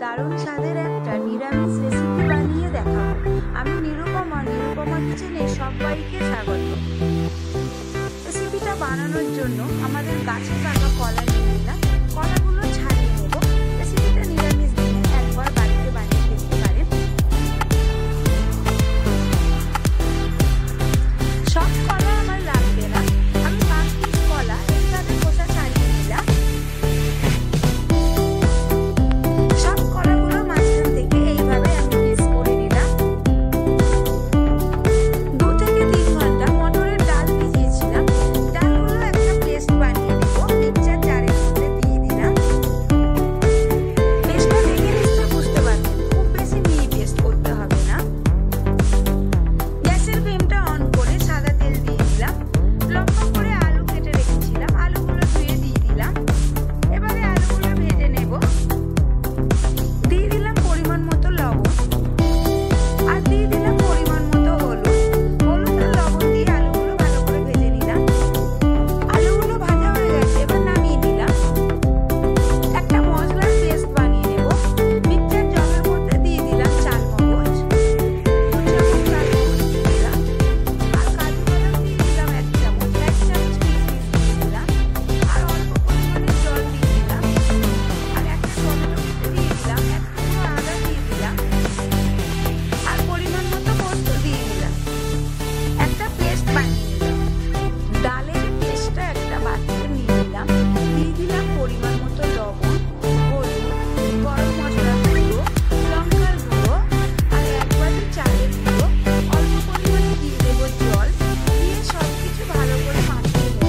দারুণ স্বাদের একটা নিরামিষ রেসিপি বানিয়ে দেখাবো। আমি নিরুপমা কিচেনে সবাইকে স্বাগত। রেসিপিটা বানানোর জন্য আমাদের গাছে পাকা কলা নিয়ে নিলাম। কলাগুলো ছাড়িয়ে নেব। রেসিপিটা নিরামিষ দিনে একবার বাড়িতে বানিয়ে দেখতে পারেন। সব কলা আমার লাগবে না, আমি 5 পিস কলা এইভাবে খোসা ছাড়িয়ে নিলাম। সব কলাগুলো মাঝখান থেকে এইভাবে আমি পিস করে নিলাম। 2 থেকে 3 ঘন্টা মটরের ডাল ভিজিয়েছিলাম। ডালগুলো একটা পেস্ট বানিয়ে নেব। মিক্সচার জারের মধ্যে দিয়ে দিলাম। পেস্টটা দেখে নিশ্চয়ই বুঝতে পারছেন, খুব বেশি মিহি পেস্ট করতে হবে না। গ্যাসের ফ্লেমটা অন করে সাদা তেল দিয়ে দিলাম। লম্বা করে আলু কেটে রেখেছিলাম, আলুগুলো ধুয়ে দিয়ে দিলাম। এবারে আলুগুলো ভেজে নেব। দিয়ে দিলাম পরিমাণ মতো লবণ আর দিয়ে দিলাম পরিমাণ মতো হলুদ। হলুদ আর লবণ দিয়ে আলুগুলো ভালো করে ভেজে নিলাম। আলুগুলো ভাজা হয়ে গেছে, এবার নামিয়ে নিলাম। একটা মশলার পেস্ট বানিয়ে নেব। মিক্সচার জলের মধ্যে দিয়ে দিলাম চালমগজ, চালমগজ দিয়ে দিলাম আর কাজু বাদাম দিয়ে দিলাম 1 চামচ, 1 চামচ কিশমিশ দিয়ে দিলাম আর অল্প পরিমাণে জল দিয়ে দিলাম আর একটা টমেটো কেটে দিয়ে দিলাম, এক টুকরো আদা দিয়ে দিলাম আর পরিমাণ মতো পোস্ত দিয়ে দিলাম। একটা পেস্ট বানিয়ে নিলাম। ডালের পেস্টটা একটা বাটিতে নিয়ে নিলাম। দিয়ে দিলাম পরিমাণ মতো লবণ, হলুদ, গরম মশলার গুঁড়ো, লঙ্কার গুঁড়ো আর 1 বাটি চালের গুঁড়ো। অল্প পরিমাণে দিয়ে দেবো জল, দিয়ে সবকিছু ভালো করে মাখিয়ে নেব।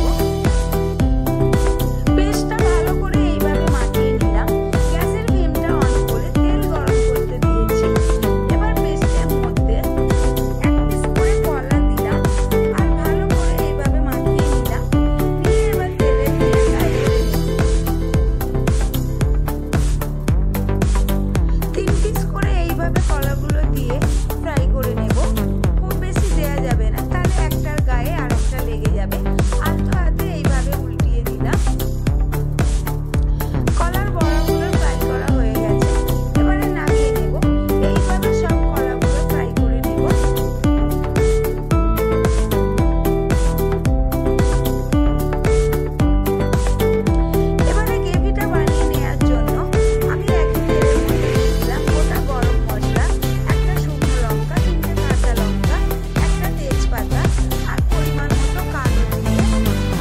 পেস্টটা ভালো করে এইভাবে মাখিয়ে নিলাম। গ্যাসের ফ্লেমটা অন করে তেল গরম করতে দিয়েছি। এবার পেস্টের মধ্যে 1 পিস করে কলা দিলাম আর ভালো করে এইভাবে মাখিয়ে নিলাম। নিয়ে এবার তেলে দিয়ে ফ্রাই করে নেব। 3 পিস করে এইভাবে কলাগুলো দিয়ে ফ্রাই করে নেব। খুব বেশি দেওয়া যাবে না, তাহলে একটার গায়ে আরেকটা লেগে যাবে। আলতো হাতে এইভাবে উল্টিয়ে দিলাম। কলার বড়াগুলো ফ্রাই করা হয়ে গেছে, এবারে নামিয়ে নেব। এইভাবে সব কলাগুলো ফ্রাই করে নেব। এবারে গ্রেভিটা বানিয়ে নেওয়ার জন্য আমি একই তেলের মধ্যে দিয়ে দিলাম গোটা গরম মশলা, একটা শুকনো লঙ্কা, 3টে কাঁচা লঙ্কা, একটা তেজপাতা আর পরিমাণ মতো কালো জিরে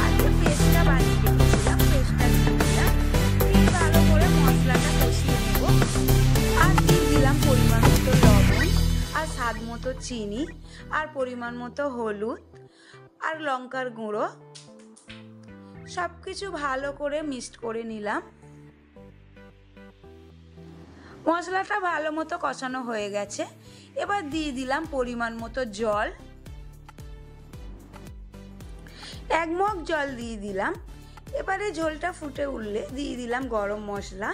আর যে পেস্টটা বানিয়ে রেখেছিলাম পেস্টটা দিয়ে দিলাম। দিয়ে ভালো করে মশলাটা কষিয়ে নেব আর দিয়ে দিলাম পরিমাণ মতো লবণ আর স্বাদ মতো চিনি আর পরিমাণ মতো হলুদ আর লঙ্কার গুঁড়ো। সবকিছু ভালো করে মিক্সড করে নিলাম। মশলাটা ভালো মতো কষানো হয়ে গেছে, এবার দিয়ে দিলাম পরিমাণ মতো জল। 1 মগ জল দিয়ে দিলাম। এবারে ঝোলটা ফুটে উঠলে দিয়ে দিলাম গরম মশলা।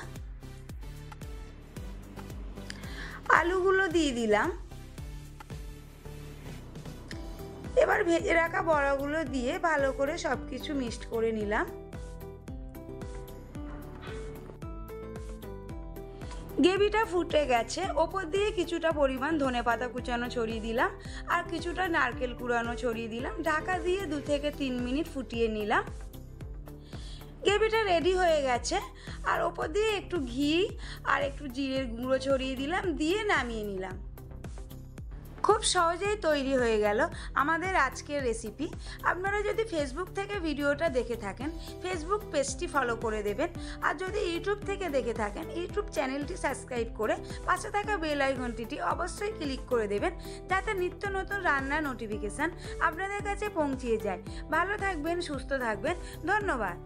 আলুগুলো দিয়ে দিলাম। এবার ভেজে রাখা বড়াগুলো দিয়ে ভালো করে সবকিছু মিক্সড করে নিলাম। গ্রেভিটা ফুটে গেছে, ওপর দিয়ে কিছুটা পরিমাণ ধনেপাতা কুচানো ছড়িয়ে দিলাম আর কিছুটা নারকেল কুড়ানো ছড়িয়ে দিলাম। ঢাকা দিয়ে 2 থেকে 3 মিনিট ফুটিয়ে নিলাম। গ্রেভিটা রেডি হয়ে গেছে আর ওপর দিয়ে একটু ঘি আর একটু জিরের গুঁড়ো ছড়িয়ে দিলাম, দিয়ে নামিয়ে নিলাম। খুব সহজেই তৈরি হয়ে গেল আমাদের আজকের রেসিপি। আপনারা যদি ফেসবুক থেকে ভিডিওটা দেখে থাকেন ফেসবুক পেজটি ফলো করে দেবেন, আর যদি ইউটিউব থেকে দেখে থাকেন ইউটিউব চ্যানেলটি সাবস্ক্রাইব করে পাশে থাকা বেল আইকনটি অবশ্যই ক্লিক করে দেবেন, যাতে নিত্য নতুন রান্নার নোটিফিকেশান আপনাদের কাছে পৌঁছিয়ে যায়। ভালো থাকবেন, সুস্থ থাকবেন, ধন্যবাদ।